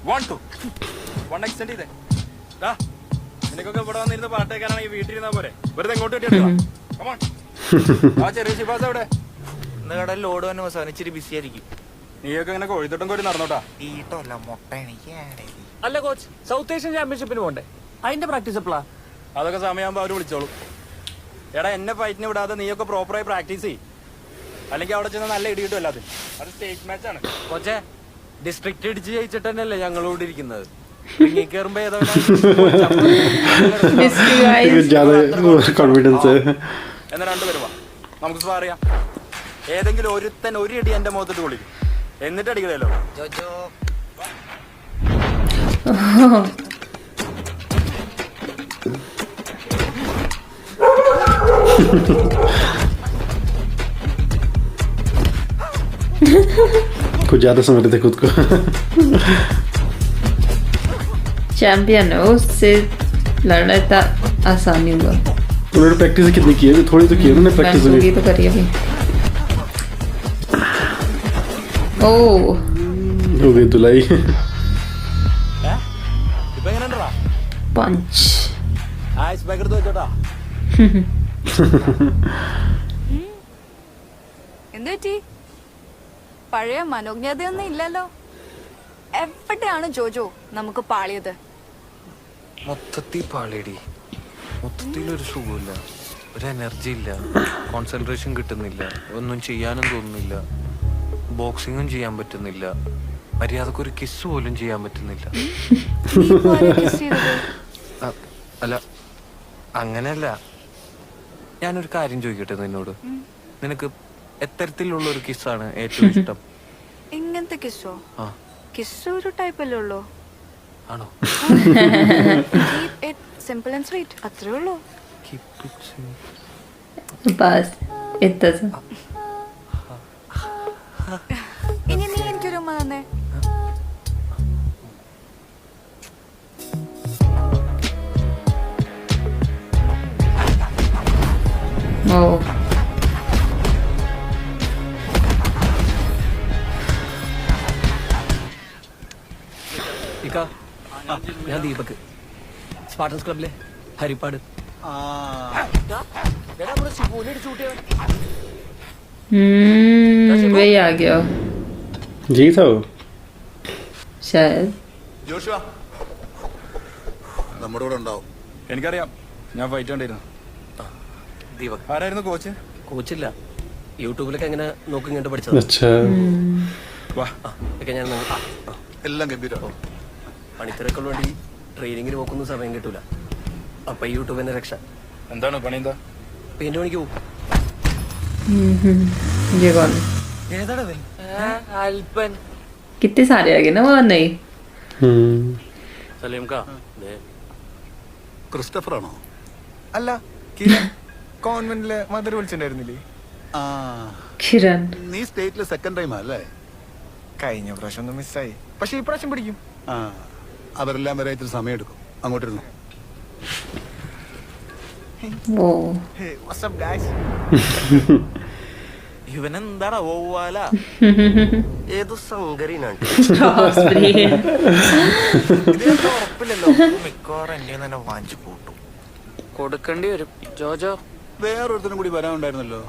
1 extend ചെയ്തേ. നിനക്കൊക്കെ ഇവിടെ വന്നിരുന്ന് പാട്ട് കേൾക്കാനാണെങ്കിൽ വീട്ടിലിരുന്നാ പോരെ, വെറുതെ എങ്ങോട്ട് കിട്ടിയാ. ആ ചെറിയ ശിവാസ എവിടെ? ഇന്ന് കടയിൽ ലോഡ് തന്നെ അവസാനം ഇച്ചിരി ബിസി ആയിരിക്കും. നീയൊക്കെ ഇങ്ങനെ കോഴിത്തോട്ടം കോരി നടന്നോട്ടാ. ഈട്ടല്ല മുട്ട എനിക്ക്. അല്ല കോച്ച്, സൗത്ത് ഏഷ്യൻ ചാമ്പ്യൻഷിപ്പിന് പോണ്ടേ? അതിന്റെ പ്രാക്ടീസ് എപ്പോഴാ? അതൊക്കെ സമയമാകുമ്പോ അവര് വിളിച്ചോളൂ. എടാ എന്നെ ഫൈറ്റിന് വിടാതെ നീയൊക്കെ പ്രോപ്പറായി പ്രാക്ടീസ് ചെയ്യും, അല്ലെങ്കിൽ അവിടെ ചെന്ന് നല്ല ഇടി കിട്ടും. അല്ലാതെ അത് സ്റ്റേറ്റ് മാച്ച് ആണ്. കോച്ചെ, ഡിസ്ട്രിക്ട് ഇടിച്ച് ജയിച്ചിട്ട് തന്നെയല്ലേ ഞങ്ങളോട് ഇരിക്കുന്നത്? കേറുമ്പോ എന്നാ രണ്ടുപേരും വാ, നമുക്ക് സ്വാർ ചെയ്യാം. ഏതെങ്കിലും ഒരുത്തൻ ഒരു ഇടി എന്റെ മുഖത്തിട്ട് വിളിക്കും, എന്നിട്ട് അടിക്കണല്ലോ. कुछ ज्यादा समझ रहे थे खुद को. चैंपियन है, उससे लड़ना इतना आसान नहीं हुआ. उन्होंने प्रैक्टिस कितनी की है? थोड़ी तो की है उन्होंने प्रैक्टिस. होगी तो करिए अभी. ओह हो गई धुलाई. पंच. എന്തുപറ്റി? പഴയ മനോജ്ഞതയൊന്നും ഇല്ലല്ലോ. എവിടെയാണ് ജോജോ നമുക്ക് പാളിയത്? മൊത്തത്തിൽ പാളിയടി. മൊത്തത്തിലൊരു സുഖമില്ല, ഒരു എനർജി ഇല്ല, കോൺസെൻട്രേഷൻ കിട്ടുന്നില്ല, ഒന്നും ചെയ്യാനും തോന്നുന്നില്ല, ബോക്സിങ്ങും ചെയ്യാൻ പറ്റുന്നില്ല, മര്യാദക്കൊരു കിസ് പോലും ചെയ്യാൻ പറ്റുന്നില്ല. അല്ല അങ്ങനെയല്ല, ഞാനൊരു കാര്യം ചോദിക്കട്ടെ നിന്നോട്. നിനക്ക് എത്തരത്തിലുള്ള ഒരു കിസ്സാണ് ഏറ്റവും ഇഷ്ടം? ഇങ്ങനത്തെ കിസ്സോ? കിസ് ഒരു ടൈപ്പല്ലേ ഉള്ളൂ. ആണോ? സിമ്പിൾ ആൻഡ് സ്വീറ്റ്, അത്രേ ഉള്ളൂ. बस इतना सा. ഇനി നീ എനിക്കൊരു ഉമ്മ തന്നെ. ഓ ഞാൻ ദീപക്, സ്പാർട്ടൻസ് ക്ലബിലെ ഹരിപ്പാട്. वही आ गया जी था वो शायद. ജോഷുവാ നമ്മുടെ കൂടെ ഉണ്ടാവും. എനിക്കറിയാം, ഞാൻ ഫൈറ്റ് കണ്ടിരുന്നു. ദീപക് ആരായിരുന്നു കോച്ച്? കോച്ചില്ല, യൂട്യൂബിലൊക്കെ എങ്ങനെ നോക്കി ഇങ്ങോട്ട് പഠിച്ചത്. अच्छा വാ, ഒക്കെ ഞാൻ എല്ലാം ഗംഭീരം. പണിത്തിരക്കുള്ള വേണ്ടി ട്രെയിനിങ്ങിന് നോക്കുന്ന സമയം കിട്ടൂല. അപ്പൊ യൂട്യൂബിന്റെ രക്ഷ. എന്താണ് പണി? എന്താ? പെയിന്റ് പണിക്ക് പോകും. ये कौन? അൽപ്പൻ. कितने सारे आ गए ना वो नहीं. സലീം കാ ക്രിസ്റ്റഫർ ആണോ? അല്ല, കോൺവെന്റിലെ മദർ വിളിച്ചിട്ടുണ്ടായിരുന്നില്ലേ? किरण. നീ സ്റ്റേറ്റിലെ സെക്കൻഡ് ടൈം അല്ലേ? കഴിഞ്ഞ പ്രാവശ്യം ഒന്ന് മിസ്സായി, പക്ഷെ ഈ പ്രാവശ്യം പിടിക്കും. അവരെല്ലാം വരെ ഇത്തിരി സമയം എടുക്കും. അങ്ങോട്ടിരുന്നു. वो Hey, what's up guys? ഇവനെന്താടാ ഓവാല? ഏതോ സങ്കരീനാണ്. ഇതിനൊക്കെ ഉറപ്പില്ലല്ലോ. മിക്കവാറും എന്നെ തന്നെ വാങ്ങിച്ചു കൂട്ടും. കൊടുക്കേണ്ടി വരും. ജോജോ വേറൊരുത്തനും കൂടി വരാനുണ്ടായിരുന്നല്ലോ,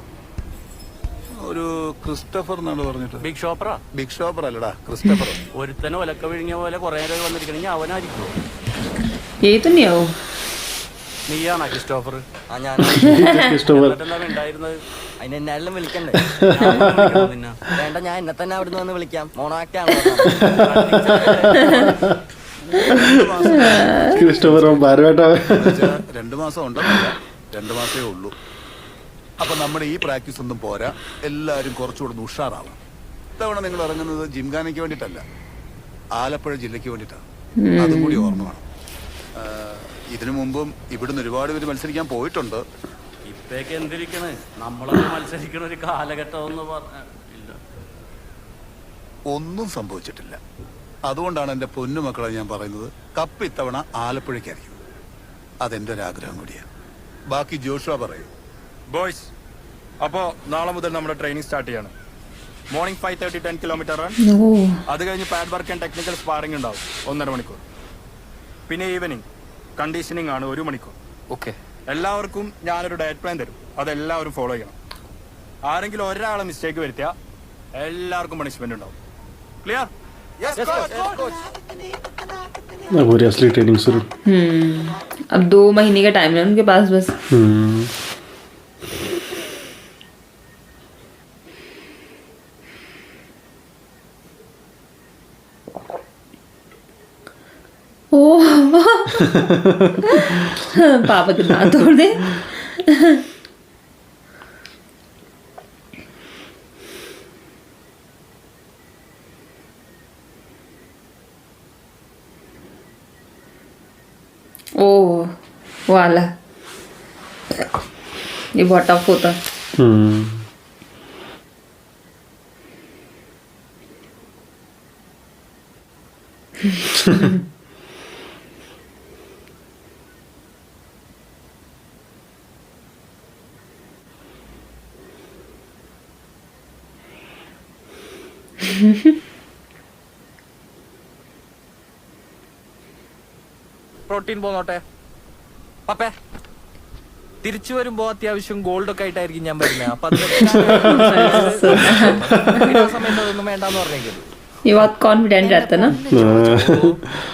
ഒരു ക്രിസ്റ്റഫർ എന്നാണ് പറഞ്ഞിട്ട്. ബിഗ് ഷോപ്പറാ? ബിഗ് ഷോപ്പർ അല്ലടാ, ക്രിസ്റ്റഫർ. ഒരുത്തനെ ഒലക്ക വിഴുങ്ങിയ പോലെ കുറെ നേരം വന്നിരിക്കണെങ്കിൽ അവനായിരിക്കുമോ? ये तो नहीं आओ. നീയാണോ ക്രിസ്റ്റോഫർ? क्रिस्टोफर ഉണ്ടായിരുന്നത്. അതിനെല്ലാം വിളിക്കണ്ടേ? നിന്നെ വേണ്ട, ഞാൻ എന്നെ തന്നെ അവിടുന്ന് വന്ന് വിളിക്കാം. മോണോആക്ടാണോ? क्रिस्टोफर हम बाहर बैठा हुआ है. 2 മാസം ഉണ്ടെന്നല്ല, 2 മാസമേ ഉള്ളൂ. അപ്പൊ നമ്മുടെ ഈ പ്രാക്ടീസ് ഒന്നും പോരാ, എല്ലാവരും കുറച്ചുകൂടെ ഉഷാറാവും. ഇത്തവണ നിങ്ങൾ ഇറങ്ങുന്നത് ജിംഖാനയ്ക്ക് വേണ്ടിയിട്ടല്ല, ആലപ്പുഴ ജില്ലയ്ക്ക് വേണ്ടിയിട്ടാണ്. അതും കൂടി ഓർമ്മ വേണം. ഇതിനു മുമ്പും ഇവിടുന്ന് ഒരുപാട് പേര് മത്സരിക്കാൻ പോയിട്ടുണ്ട്. ഇപ്പൊക്കെ എന്തിരിക്കണ്, നമ്മളൊക്കെ മത്സരിക്കണ ഒരു കാലഘട്ടം എന്ന് പറഞ്ഞില്ല. ഒന്നും സംഭവിച്ചിട്ടില്ല. അതുകൊണ്ടാണ് എൻ്റെ പൊന്നുമക്കളെ ഞാൻ പറയുന്നത്, കപ്പ് ഇത്തവണ ആലപ്പുഴയ്ക്കായിരിക്കും. അതെൻ്റെ ഒരു ആഗ്രഹം കൂടിയാണ്. ബാക്കി ജോഷുവ പറയും. ബോയ്സ്, അപ്പോ നാളെ മുതൽ നമ്മുടെ ട്രെയിനിങ് സ്റ്റാർട്ട് ചെയ്യണം. Morning 5:30 10 kilometre run. ഓ അത് കഴിഞ്ഞ് pad work and technical sparring ഉണ്ടാവും 1.5 മണിക്കൂർ. പിന്നെ ഈവനിങ് കണ്ടീഷനിങ് ആണ് 1 മണിക്കൂർ. ഓക്കെ. എല്ലാവർക്കും ഞാനൊരു ഡയറ്റ് പ്ലാൻ തരും, അതെല്ലാവരും ഫോളോ ചെയ്യണം. ആരെങ്കിലും ഒരാളെ മിസ്റ്റേക്ക് വരുത്തിയാൽ എല്ലാവർക്കും പണിഷ്മെന്റ് ഉണ്ടാവും. ക്ലിയർ? पूरी असली ट्रेनिंग शुरू. अब 2 महीने का टाइम है उनके पास बस. ओ पापा के दांत तोड़ दे. ओह वाला ये बहुत टफ होता. പ്രോട്ടീൻ പോന്നോട്ടെ പപ്പേ. തിരിച്ചു വരുമ്പോ അത്യാവശ്യം ഗോൾഡ് ഒക്കെ ആയിട്ടായിരിക്കും ഞാൻ വരുന്നത്. അപ്പൊ സമയത്ത് അതൊന്നും വേണ്ടെന്ന് പറഞ്ഞേക്കത്. ये बहुत कॉन्फिडेंट रहता है ना.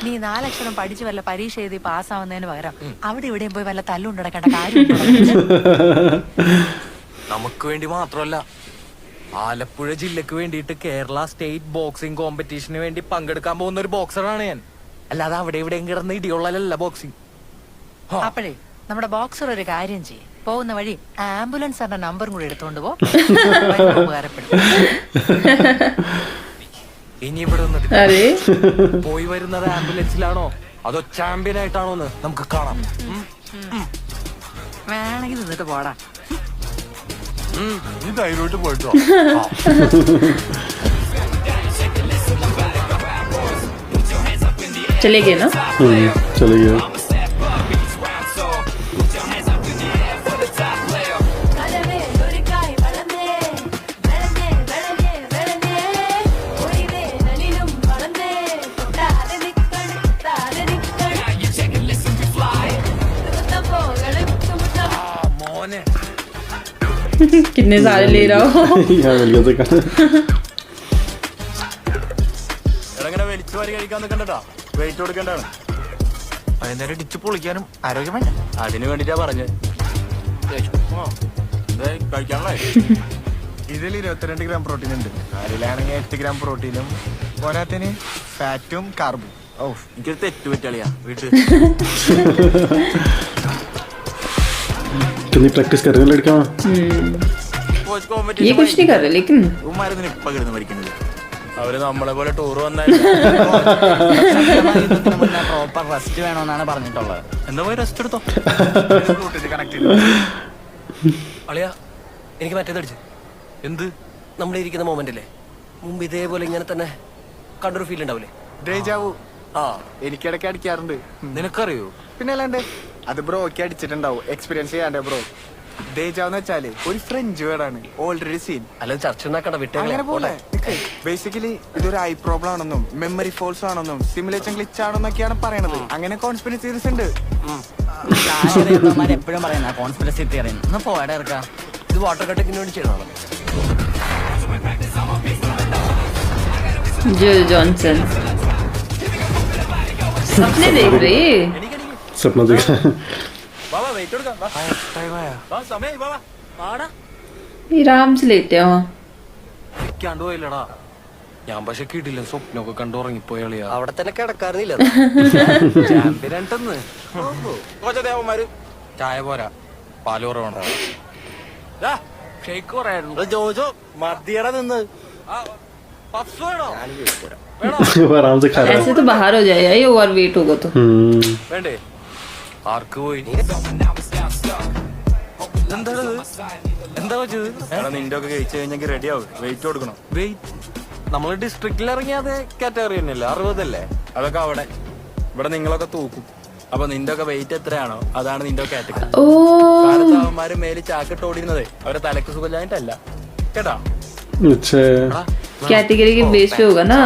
നീ 4 അക്ഷരം പഠിച്ച് വല്ല പരീക്ഷ എഴുതി പാസ്സാവുന്നതിന് പകരം അവിടെ ഇവിടെയും പോയി വല്ല തല്ലുണ്ടടക്കേണ്ട കാര്യം. നമുക്ക് വേണ്ടി മാത്രമല്ല, ആലപ്പുഴ ജില്ലക്ക് വേണ്ടിയിട്ട് കേരള സ്റ്റേറ്റ് ബോക്സിംഗ് കോമ്പറ്റീഷന് വേണ്ടി പങ്കെടുക്കാൻ പോകുന്ന ഒരു ബോക്സറാണ് ഞാൻ. അല്ലാതെ അവിടെ ഇവിടെയും കിടന്ന് ഇടിയുള്ളല്ല ബോക്സിംഗ്. അപ്പോഴേ നമ്മുടെ ബോക്സർ ഒരു കാര്യം ചെയ്യും, പോകുന്ന വഴി ആംബുലൻസിന്റെ നമ്പറും കൂടി എടുത്തോണ്ട് പോ. ഉപകാരപ്പെടും. ഇനി ഇവിടെ अरे പോയി വരുന്നത് ആംബുലൻസിലാണോ അതോ ചാമ്പ്യൻ ആയിട്ടാണോന്ന് നമുക്ക് കാണാം. വേണമെങ്കിൽ നിന്നിട്ട് പോടാ. നീ ധൈര്യമായിട്ട് പോയിട്ടോ. चले गए ना. चले गए. മോനെ कितने सारे ले रहा हो. यहाँ मिल गया था. എടങ്ങനെ വലിച്ചു വാരി കഴിക്കാൻ നിൽക്കണ്ടട്ടാ, വെയിറ്റ് കൊടുക്കേണ്ടതാണ്. വൈകുന്നേരം ഇടിച്ച് പൊളിക്കാനും ആരോഗ്യം വേണ്ട. അതിന് വേണ്ടിട്ടാ പറഞ്ഞത്. കഴിക്കാനുള്ളേ ഇതിൽ 22 ഗ്രാം പ്രോട്ടീൻ ഉണ്ട്. അതിലാണെങ്കിൽ 8 ഗ്രാം പ്രോട്ടീനും പോരാത്തിന് ഫാറ്റും കാർബും. ഓ എനിക്കൊരു തെറ്റ് പറ്റിയാളിയാ വീട്ടിൽ. कितनी प्रैक्टिस कर रहे हो लड़का. ये कुछ नहीं कर रहे लेकिन ഉമ്മാരെന്തിനാ ഇപ്പൊ കിടന്ന് പഠിക്കുന്നത്? അവര് നമ്മളെ പോലെ ടൂർ വന്നാൽ പ്രോപ്പർ റെസ്റ്റ് വേണമെന്നാണ് പറഞ്ഞിട്ടുള്ളത്. എന്താ പോയി റെസ്റ്റ് എടുത്തോ. കണക്ട് ചെയ്തു. അളിയാ എനിക്ക് മറ്റേതടിച്ചു. എന്ത്? നമ്മുടെ ഇരിക്കുന്ന മൊമെന്റ് അല്ലേ, മുമ്പ് ഇതേപോലെ ഇങ്ങനെ തന്നെ കണ്ടൊരു ഫീൽ ഉണ്ടാവില്ലേ? ഡേജാവു ആ എനിക്കിടയ്ക്ക് അടിക്കാറുണ്ട്. നിനക്കറിയോ? പിന്നെ അല്ലാണ്ട് അത് ബ്രോക്ക് അടിച്ചിട്ടുണ്ടാവും, എക്സ്പീരിയൻസ് ചെയ്യാണ്ടേ ബ്രോ. ഡേജാവെന്ന് വെച്ചാല് ഒരു ഫ്രഞ്ച് വേർഡാണ്, ഓൾറെഡി സീൻ. അല്ലാതെ ചർച്ച ഉണ്ടാക്കണ്ട വിട്ടേ. അങ്ങനെ പോലെ ബേസിക്കലി ഇതൊരു ഐ പ്രോബ്ലം ആണെന്നും മെമ്മറി ഫോൾസ് ആണെന്നും സിമുലേഷൻ ഗ്ലിച്ച് ആണെന്നൊക്കെയാണ് പറയണത്. അങ്ങനെ കോൺസ്പിറസി തിയറീസ് ഉണ്ട്. എപ്പോഴും പറയുന്ന കോൺസ്പിറസി തിയറി ഒന്ന് പോയാടെ ഇറക്കാം. ഇത് വാട്ടർ കട്ടിങ്ങിന് വേണ്ടി ചെയ്യണം. जो जॉनसन सपने देख रही है. सपना देखा. ബാബാ വെയിറ്റ് കൊടുക്കാം. സമയം ബാബാ പാടാ. ये आराम से लेते हो. ഇരിക്കാണ്ട് പോയില്ലടാ ഞാൻ. പക്ഷെ കിടില്ല സ്വപ്നമൊക്കെ കണ്ടുറങ്ങിപ്പോയാളിയാ. അവിടെ തന്നെ കിടക്കാറുന്നില്ല. ചാമ്പ്യനായിട്ടെന്ന് ദേവന്മാര്. ചായ പോരാ, പാല് കുറവാണ്. ഷെയ്ക്ക് പറയായിരുന്നു. ജോജോ മതിയട നിന്ന് പഫ്സ് വേണോ? वो आराम से खा रहा ऐसे तो बाहर हो जाएगा ये ओवर वेट होगा तो. है. വേണ്ടേ? ആർക്ക് പോയി? എന്താ വെച്ചത്? എടാ നിന്റെ ഒക്കെ കഴിച്ചു കഴിഞ്ഞെങ്കിൽ റെഡി ആവും. വെയിറ്റ് കൊടുക്കണം. വെയിറ്റ് നമ്മള് ഡിസ്ട്രിക്റ്റിൽ ഇറങ്ങിയാതെ കാറ്റഗറി തന്നെയല്ലേ? 60 അല്ലേ? അതൊക്കെ അവിടെ. ഇവിടെ നിങ്ങളൊക്കെ തൂക്കും. അപ്പൊ നിന്റെ ഒക്കെ വെയിറ്റ് എത്രയാണോ അതാണ് നിന്റെ കാറ്റഗറി. ओ കാലത്ത് അവന്മാര് മേല് ചാക്കിട്ട് ഓടിയിരുന്നത് അവരെ തലക്ക് സുഖമില്ലായിട്ടല്ല കേട്ടാ. अच्छा कैटेगरी के बेस पे होगा ना.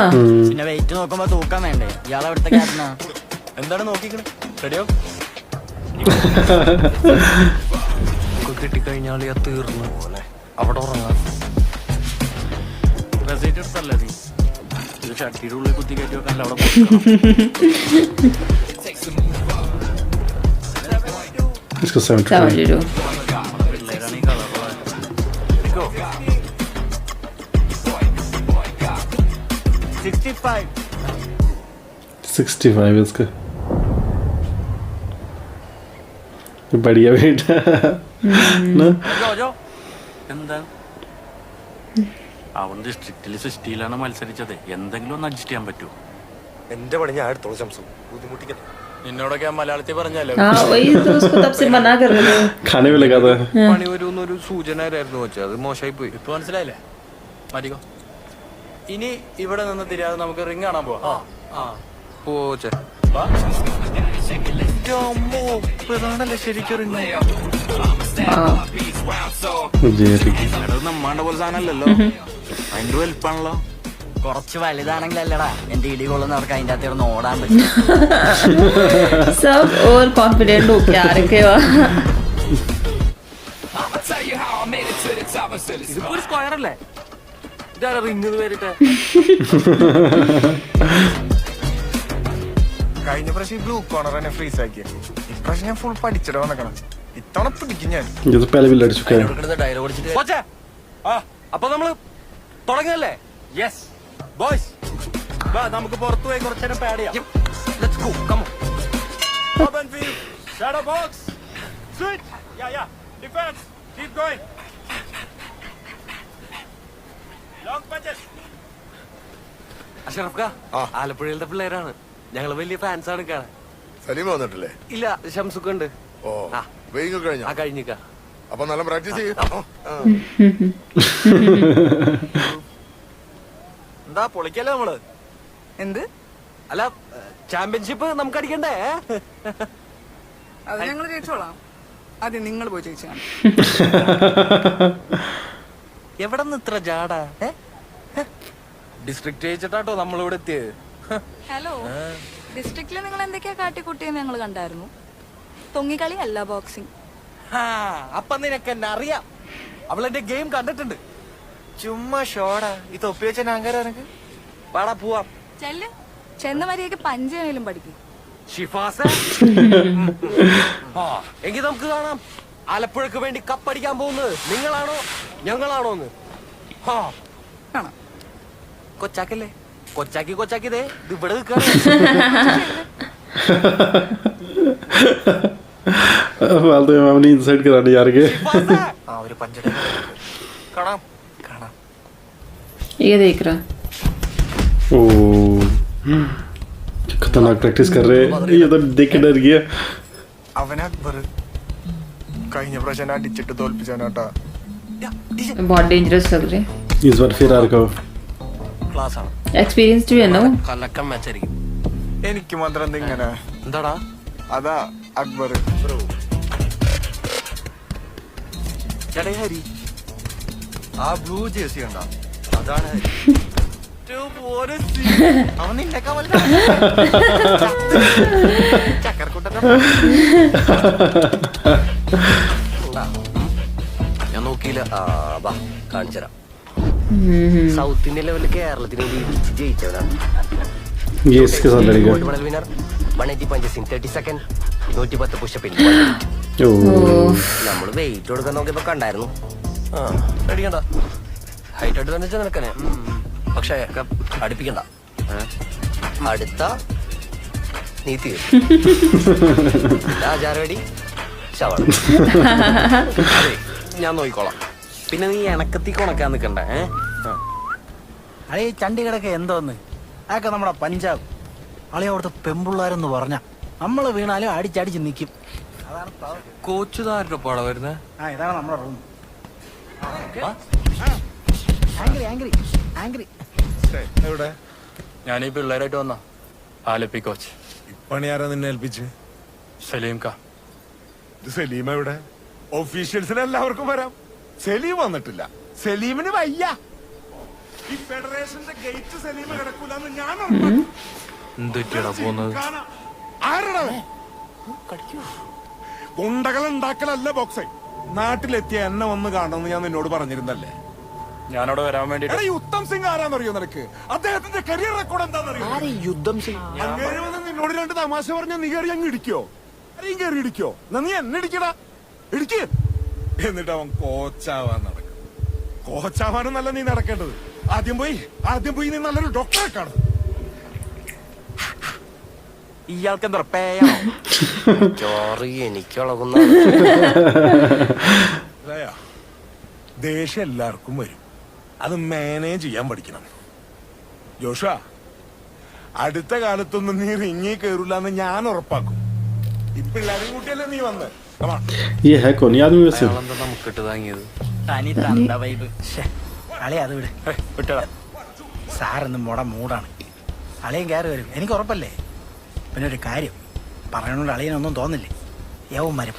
പിന്നെ വെയിറ്റ് നോക്കുമ്പോ തൂക്കാൻ വേണ്ടേ? ഇയാൾ എവിടുത്തെ ക്യാപ്റ്റനാ? എന്താണ് നോക്കിക്കണ്? റെഡിയോ? കിട്ടിക്കഴിഞ്ഞാൽ തീർന്നു പോലെ അവിടെ ഉറങ്ങാം. റെസീറ്റ് എടുത്തല്ലേ നീ? ഇത് ഷട്ടിയുടെ ഉള്ളിൽ കുത്തി കയറ്റി വെക്കാനല്ല അവിടെ इसको 72 72. പിള്ളേരാണ് ഈ കളറുള്ള 65 इसका बढ़िया बेटा ना എന്താ അവൻ ഡിസ്ട്രിക്റ്റിൽ 60ലാണ് മത്സരിച്ചത്. എന്തെങ്കിലും ഒന്ന് അഡ്ജസ്റ്റ് ചെയ്യാൻ പറ്റുമോ? എന്റെ പണി ഞാൻ എടുത്തോളൂ ശംസു, ബുദ്ധിമുട്ടിക്കുന്നു. നിന്നോടൊക്കെ ഞാൻ മലയാളത്തിൽ പറഞ്ഞല്ലോ. हाँ वही तो उसको तब से मना कर रहे थे. खाने में लगा था പണി വരുമെന്നൊരു സൂചന ആയിരുന്നു വെച്ചാൽ അത് മോശമായി പോയി. ഇപ്പൊ മനസ്സിലായില്ലേ? മാറ്റിക്കോ. ഇനി ഇവിടെ നിന്ന് തിരിയാതെ നമുക്ക് റിങ് കാണാൻ പോവാം. പോച്ചേ വാ. ശരിക്കും हाँ जेरी നമ്മാണ്ട പോലെ സാധനമല്ലല്ലോ, അതിന്റെ വലുപ്പാണല്ലോ. കുറച്ച് വലുതാണെങ്കിലല്ലടാ എന്റെ ഇടി കൊള്ളുന്നവർക്ക് അതിന്റെ അകത്ത് ഓടാൻ പറ്റും. सब और कॉन्फिडेंट हो के आ रखे हो. ഇതിപ്പോ ഒരു സ്ക്വയർ അല്ലേ? ഇതാണ് റിംഗ് പേരിട്ട്. കഴിഞ്ഞ പ്രാവശ്യം ബ്ലൂ കോർണർ തന്നെ ഫ്രീസ് ആക്കിയ. ഇപ്രാവശ്യം ഞാൻ ഫുൾ പഠിച്ചിട്ട് വന്നേക്കണം. ഇത്തവണ പിടിക്കും ഞാൻ. ये तो पहले भी लड़ चुका है ഡയലോഗ് അടിച്ചിട്ട് പോച്ചേ അപ്പൊ നമ്മള് തുടങ്ങല്ലേ? യെസ് ബോയ്സ്, വാ നമുക്ക് പുറത്തു പോയി കുറച്ചു നേരം പാഡ് ചെയ്യാം. Let's go come on. Open field, shadow box, switch, yeah, defense, keep going, long punches. Ashraf കാ ആലപ്പുഴയിലത്തെ പിള്ളേരാണ്, ഞങ്ങള് വലിയ ഫാൻസ് ആണ് കാണാൻ. സലീമ വന്നിട്ടില്ലേ? ഇല്ല ശംസുക്കുണ്ട്. ഓ ആ. വെയിങ് കഴിഞ്ഞോ? ആ കഴിഞ്ഞിക്ക. അപ്പൊ നല്ല പ്രാക്ടീസ് ചെയ്യും. എന്താ പൊളിക്കല്ലേ നമ്മള്? എന്ത്? അല്ല ചാമ്പ്യൻഷിപ്പ് നമുക്ക് അടിക്കണ്ടേ? അത് ഞങ്ങൾ ജയിച്ചോളാം. ആദ്യം നിങ്ങൾ പോയി ജയിച്ചാണ്. എവിടെ നിന്ന് ഇത്ര ജാടാ? ഡിസ്ട്രിക്ട് ജയിച്ചിട്ടാട്ടോ നമ്മളിവിടെ എത്തിയത്. ഹലോ, ഡിസ്ട്രിക്റ്റില് നിങ്ങൾ എന്തൊക്കെയാ കാട്ടിക്കുട്ടിയെന്ന് ഞങ്ങൾ കണ്ടായിരുന്നു. തൊങ്ങിക്കളി അല്ല ബോക്സിംഗ്. അപ്പൊ നിനക്ക് എന്നെ അറിയാം, അവളെന്റെ ഗെയിം കണ്ടിട്ടുണ്ട്. ചുമ്മാ ഷോടാ ഈ തൊപ്പി വെച്ച നാങ്കാരക്ക്. പാടാ പോവാം. ചെല്ല്, ചെന്ന മര്യാദയ്ക്ക് പഞ്ചേലും പഠിക്കും. ഷിഫാസ് എങ്കിൽ നമുക്ക് കാണാം ആലപ്പുഴക്ക് വേണ്ടി കപ്പടിക്കാൻ പോകുന്നത് നിങ്ങളാണോ ഞങ്ങളാണോ എന്ന്. കാണാം. കൊച്ചാക്കല്ലേ? കൊച്ചാക്കി ദേ ഇത് ഇവിടെ നിൽക്കാണ്. फालतू में हमने इंसल्ट कराने जा रहे हैं ആ ഒരു പഞ്ചട കാണാം കാണാം. ये देख रहा. ओ खतरनाक प्रैक्टिस कर रहे हैं ये तो देख के डर गया അവൻ അക്ബർ കഴിഞ്ഞ പ്രാവശ്യം അടിച്ചിട്ട് തോൽപ്പിച്ചാനാട്ടാ. बहुत डेंजरस लग रहे. इस बार फिर आ रखा ക്ലാസ് ആണ്, एक्सपीरियंस्ड भी है ना वो. കലക്കം മാച്ചായിരിക്കും. എനിക്ക് മാത്രം എന്താ ഇങ്ങനെ? എന്താടാ? അതാ അക്ബർ. ചേട്ടാ ഹരി ആ ബ്ലൂ ജേഴ്സി കണ്ട, അതാണ് ഹരി. അവൻ നിന്നേക്കാ ചക്കരക്കൂട്ടത്തെ ഞാൻ നോക്കിയില്ല. ആ വാ കാണിച്ചുതരാം. സൗത്ത് ഇന്ത്യൻ ലെവലിൽ കേരളത്തിന് വേണ്ടി ഇടിച്ച് ജയിച്ചവനാണ്. ये इसके साथ लड़ेगा gold medal winner, 180 punches in 30 second, 110 pushup. ओ നമ്മള് വെയിറ്റ് കൊടുക്കാൻ നോക്കിയപ്പോ കണ്ടായിരുന്നു. ആ പേടിക്കണ്ട, ഹൈറ്റ് ആയിട്ട് തന്നെ നിനക്കനെ. പക്ഷേ അടുപ്പിക്കണ്ട, അടുത്ത നീ തീരും. ആചാരവടി ശവണം. ഞാൻ നോക്കിക്കോളാം. പിന്നെ നീ എനക്കത്തി കൊണക്കാൻ നിക്കണ്ടേ? അളി ചണ്ഡീഗഡൊക്കെ എന്തോന്ന്, അതൊക്കെ നമ്മുടെ പഞ്ചാബ്. അളി അവിടുത്തെ പെമ്പിള്ളാരെന്ന് പറഞ്ഞ നമ്മള് വീണാലും അടിച്ചടിച്ച് നിൽക്കും. അതാണ് കോച്ച് താരുടെ പാടാ വരുന്നേ? ആ ഇതാണ് നമ്മുടെ റൂം. ആംഗ്രി എവിടെ? ഞാൻ ഈ പിള്ളേരായിട്ട് വന്ന ആലപ്പി കോച്ച് പണി ആരാ നിന്നെ ഏൽപ്പിച്ച്? സലീം കാ. സലീം എവിടെ? ഒഫീഷ്യൽസിന് എല്ലാവർക്കും വരാം, സലീം വന്നിട്ടില്ല. സലീമിന് വയ്യ. ഈ ഫെഡറേഷന്റെ ഗേറ്റ് സലീമ കിടക്കൂലെന്ന് ഞാൻ എന്തൊക്കെയാടാ പോകുന്നത്? ആരടാ ഗുണ്ടകൾ ഉണ്ടാക്കലല്ല ബോക്സേ. നാട്ടിലെത്തിയ എന്നെ ഒന്ന് കാണണമെന്ന് ഞാൻ നിന്നോട് പറഞ്ഞിരുന്നല്ലേ? ഞാനവിടെ വരാൻ വേണ്ടിട്ട്. എടാ, ഈ ഉത്തം സിംഗ് ആരാന്നറിയോ നിനക്ക്? അദ്ദേഹത്തിന്റെ കരിയർ റെക്കോർഡ് എന്താണെന്നറിയോ? അങ്ങനെ വന്ന് നിന്നോട് രണ്ട് തമാശ പറഞ്ഞാൽ നീ കയറി അങ്ങ് ഇടിക്കോ? ആരെയും കയറി ഇടിക്കോ? എന്നാ നീ എന്നെ ഇടിക്കടാ, ഇടിക്ക്. എന്നിട്ട് അവൻ കോച്ചാവാൻ നടക്കും. കോച്ചാവാനൊന്നല്ല നീ നടക്കേണ്ടത്. ആദ്യം പോയി നീ നല്ലൊരു ഡോക്ടറെ കാണും. ഇയാൾക്ക് എന്താ പേയാണോ? ചോറി എനിക്കുളകുന്ന ദേഷ്യം എല്ലാവർക്കും വരും. അത് മാനേജ് ചെയ്യാൻ പഠിക്കണം. ജോഷ, അടുത്ത കാലത്തൊന്നും നീ റിങ്ങി കയറില്ല എന്ന് ഞാൻ ഉറപ്പാക്കും. ഈ പിള്ളേരും കൂട്ടിയല്ലേ നീ വന്ന്. ये है कौन ये आदमी वैसे? അയാളെന്താ നമുക്കിട്ട് താങ്ങിയത്? തനി തന്ത വൈബ്. അളിയ അത് വിട്. വിട്ടടാ. സാറൊന്നും മൂടാണ്. അളിയൻ കയറി വരും, എനിക്ക് ഉറപ്പല്ലേ. പിന്നെ ഒരു കാര്യം പറയണോണ്ട് അളിയനൊന്നും തോന്നില്ലേ. യവന്മാര്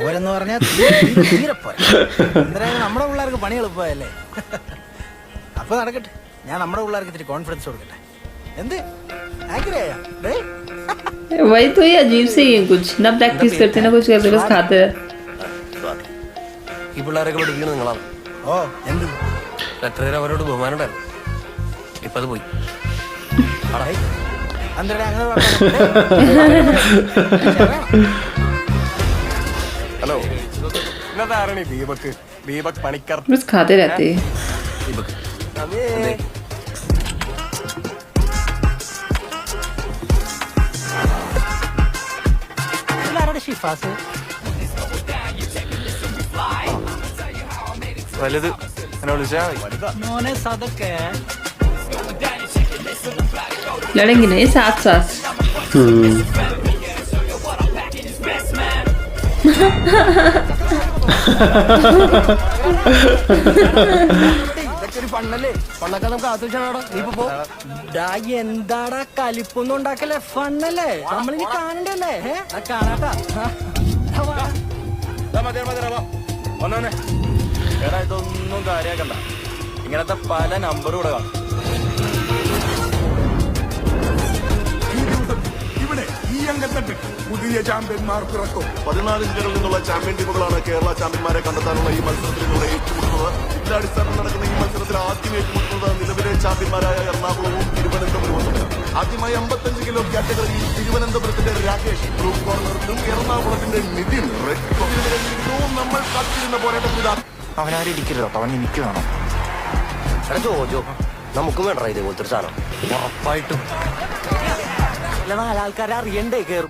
പോരെന്ന് പറഞ്ഞാൽ തീരെ പോരാ. എന്തായാലും നമ്മുടെ പിള്ളേർക്ക് പണി എളുപ്പമല്ലേ. അപ്പൊ നടക്കട്ടെ, ഞാൻ നമ്മുടെ പിള്ളേർക്ക് ഇത്തിരി കോൺഫിഡൻസ് കൊടുക്കട്ടെ. എന്ത് ആഗ്രഹ वही तो ये अजीब से ही है कुछ ना प्रैक्टिस करते ना कुछ करते बस खाते रहे. ഈ പിള്ളേരൊക്കെ പഠിക്കുന്നത് നിങ്ങളാണ്. ഓ എന്ത് ലെറ്ററിൽ അവരോട് ബഹുമാനം ഉണ്ടായിരുന്നു. ഇപ്പൊ അത് പോയി. അങ്ങനെ ഹലോ, ഇന്നതാരണി ദീപക് പണിക്കർ. बस खाते रहते हैं. ഷിഫാസ് വലുത് എന്നെ വിളിച്ചാ മതി. മോനെ സതൊക്കെ लड़ेंगे नहीं साथ साथ. ഇതൊക്കെ ഒരു ഫണ്ണല്ലേ? ഫണ്ണൊക്കെ നമുക്ക് ആസ്വദിച്ചാണോ? നീ ഇപ്പൊ എന്താടാ കലിപ്പൊന്നും ഉണ്ടാക്കല്ലേ? ഫണ്ണല്ലേ? നമ്മളിനി കാണണ്ടല്ലേ? കാണാട്ടാ. ഒന്നെ എടാ, ഇതൊന്നും കാര്യാക്കണ്ട. ഇങ്ങനത്തെ പല നമ്പറും ഇവിടെ കാണും. ഇവിടെ ഈ അംഗത്തട്ട് പുതിയ ചാമ്പ്യന്മാർക്ക് ഇറക്കും. 14 ജില്ലകളിൽ നിന്നുള്ള ചാമ്പ്യൻ ടീമുകളാണ് കേരള ചാമ്പ്യന്മാരെ കണ്ടെത്താനുള്ള ഈ മത്സരത്തിലൂടെ ഏറ്റുമുട്ടുന്നത്. ജില്ലാടിസ്ഥാനം നടക്കുന്ന ഈ മത്സരത്തിൽ ആദ്യം ഏറ്റുമുട്ടുന്നത് നിലവിലെ ചാമ്പ്യന്മാരായ എറണാകുളവും തിരുവനന്തപുരവും. ആദ്യമായി 55 കിലോ കാറ്റഗറിയിൽ തിരുവനന്തപുരത്തിന്റെ രാകേഷ് ബ്ലൂ കോർണറിലും എറണാകുളത്തിന്റെ നിതിൻ റെഡ് കോർണറിലും നമ്മൾ കാത്തിരുന്ന പോരാട്ടത്തിൽ അവനാരും ഇരിക്കരുത് കേട്ടോ, അവൻ എനിക്ക് വേണം. എടാ ജോജോ, നമുക്കും വേണ്ട ഇതേപോലത്തെ ഒരു സാധനം. ഉറപ്പായിട്ടും ആൾക്കാരെ അറിയണ്ടേ കേറും.